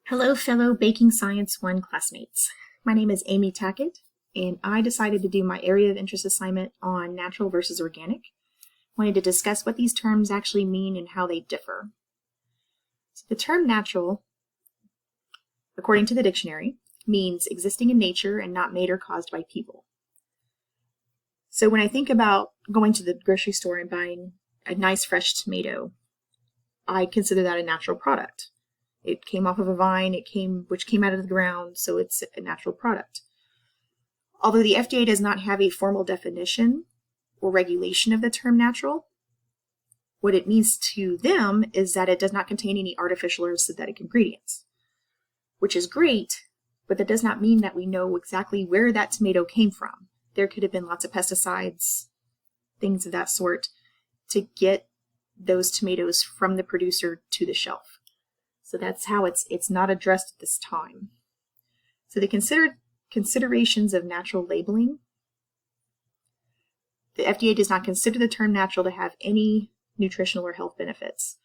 Hello, fellow Baking Science 1 classmates. My name is Amy Tackett, and I decided to do my area of interest assignment on natural versus organic. I wanted to discuss what these terms actually mean and how they differ. So the term natural, according to the dictionary, means existing in nature and not made or caused by people. So when I think about going to the grocery store and buying a nice fresh tomato, I consider that a natural product. It came off of a vine, which came out of the ground, so it's a natural product. Although the FDA does not have a formal definition or regulation of the term natural, what it means to them is that it does not contain any artificial or synthetic ingredients, which is great, but that does not mean that we know exactly where that tomato came from. There could have been lots of pesticides, things of that sort, to get those tomatoes from the producer to the shelf. So that's how it's not addressed at this time. So the considerations of natural labeling. The FDA does not consider the term natural to have any nutritional or health benefits.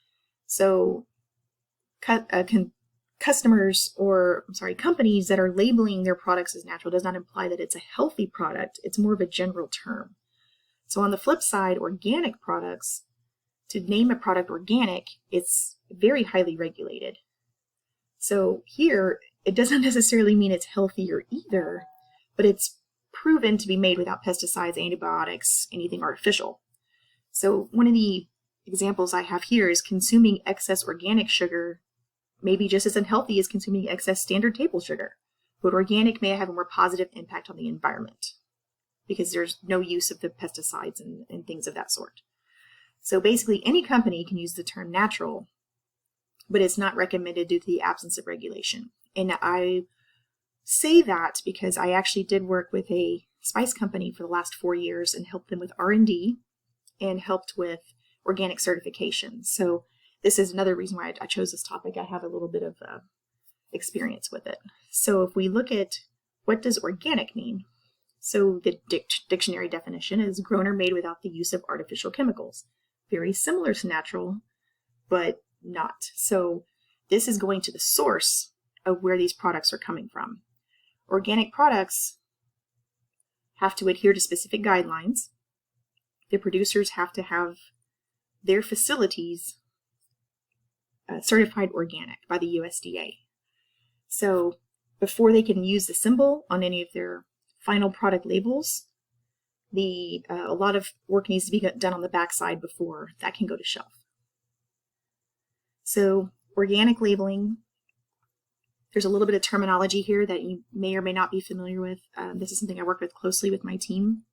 So companies that are labeling their products as natural does not imply that it's a healthy product. It's more of a general term. So on the flip side, organic products, to name a product organic, it's very highly regulated. So here, it doesn't necessarily mean it's healthier either, but it's proven to be made without pesticides, antibiotics, anything artificial. So one of the examples I have here is consuming excess organic sugar may be just as unhealthy as consuming excess standard table sugar, but organic may have a more positive impact on the environment because there's no use of the pesticides and things of that sort. So basically, any company can use the term natural, but it's not recommended due to the absence of regulation. And I say that because I actually did work with a spice company for the last 4 years and helped them with R&D and helped with organic certification. So this is another reason why I chose this topic. I have a little bit of experience with it. So if we look at what does organic mean? So the dictionary definition is grown or made without the use of artificial chemicals. Very similar to natural, but not. So this is going to the source of where these products are coming from. Organic products have to adhere to specific guidelines. The producers have to have their facilities certified organic by the USDA. So before they can use the symbol on any of their final product labels, a lot of work needs to be done on the backside before that can go to shelf. So organic labeling, there's a little bit of terminology here that you may or may not be familiar with. This is something I work with closely with my team.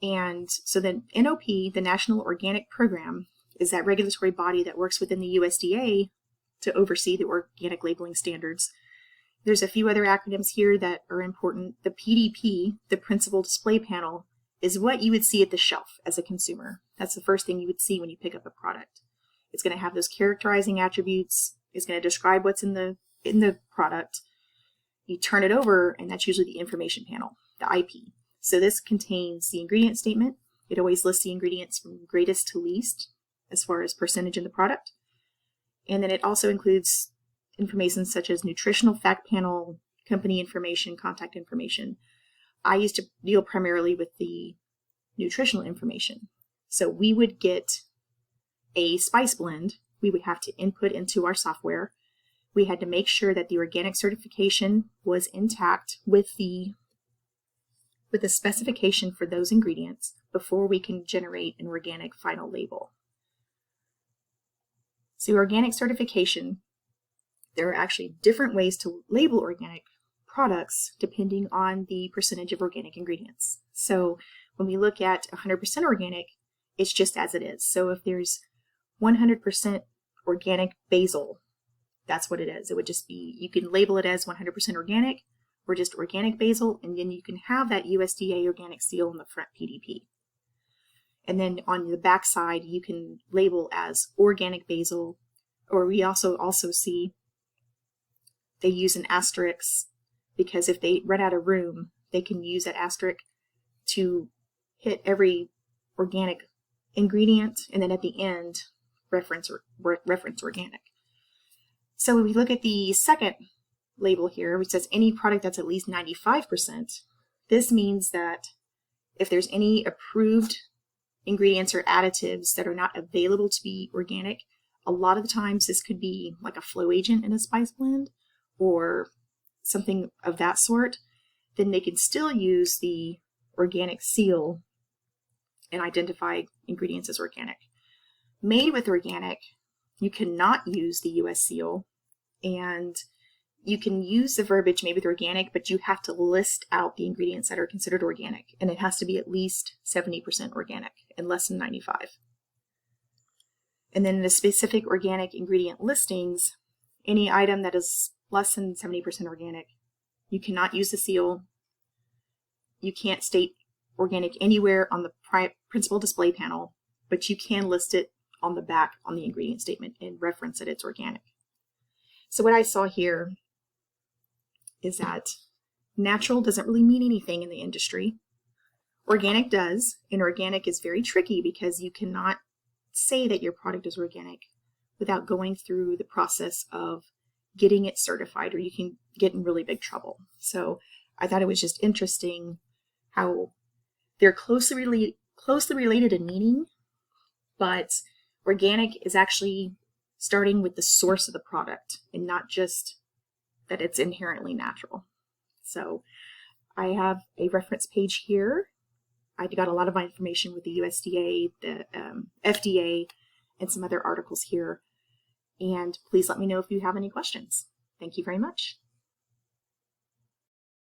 And so the NOP, the National Organic Program, is that regulatory body that works within the USDA to oversee the organic labeling standards. There's a few other acronyms here that are important. The PDP, the Principal Display Panel, is what you would see at the shelf as a consumer. That's the first thing you would see when you pick up a product. It's going to have those characterizing attributes. It's going to describe what's in the product. You turn it over, and that's usually the information panel, the IP. So this contains the ingredient statement. It always lists the ingredients from greatest to least as far as percentage in the product. And then it also includes information such as nutritional fact panel, company information, contact information. I used to deal primarily with the nutritional information. So we would get a spice blend. We would have to input into our software. We had to make sure that the organic certification was intact with the specification for those ingredients before we can generate an organic final label. So organic certification, there are actually different ways to label organic products depending on the percentage of organic ingredients. So when we look at 100% organic, it's just as it is. So if there's 100% organic basil, that's what it is. It would just be, you can label it as 100% organic or just organic basil, and then you can have that USDA organic seal on the front PDP. And then on the back side, you can label as organic basil, or we also see they use an asterisk because if they run out of room, they can use that asterisk to hit every organic ingredient, and then at the end, reference organic. So when we look at the second label here, which says any product that's at least 95%, this means that if there's any approved ingredients or additives that are not available to be organic, a lot of the times this could be like a flow agent in a spice blend or something of that sort, then they can still use the organic seal and identify ingredients as organic. Made with organic, you cannot use the US seal, and you can use the verbiage made with organic, but you have to list out the ingredients that are considered organic, and it has to be at least 70% organic and less than 95. And then the specific organic ingredient listings, any item that is less than 70% organic, you cannot use the seal. You can't state organic anywhere on the principal display panel, but you can list it on the back on the ingredient statement and reference that it's organic. So what I saw here is that natural doesn't really mean anything in the industry. Organic does, and organic is very tricky because you cannot say that your product is organic without going through the process of getting it certified, or you can get in really big trouble. So I thought it was just interesting how they're closely related in meaning, but organic is actually starting with the source of the product and not just that it's inherently natural. So I have a reference page here. I got a lot of my information with the USDA, the FDA, and some other articles here. And please let me know if you have any questions. Thank you very much.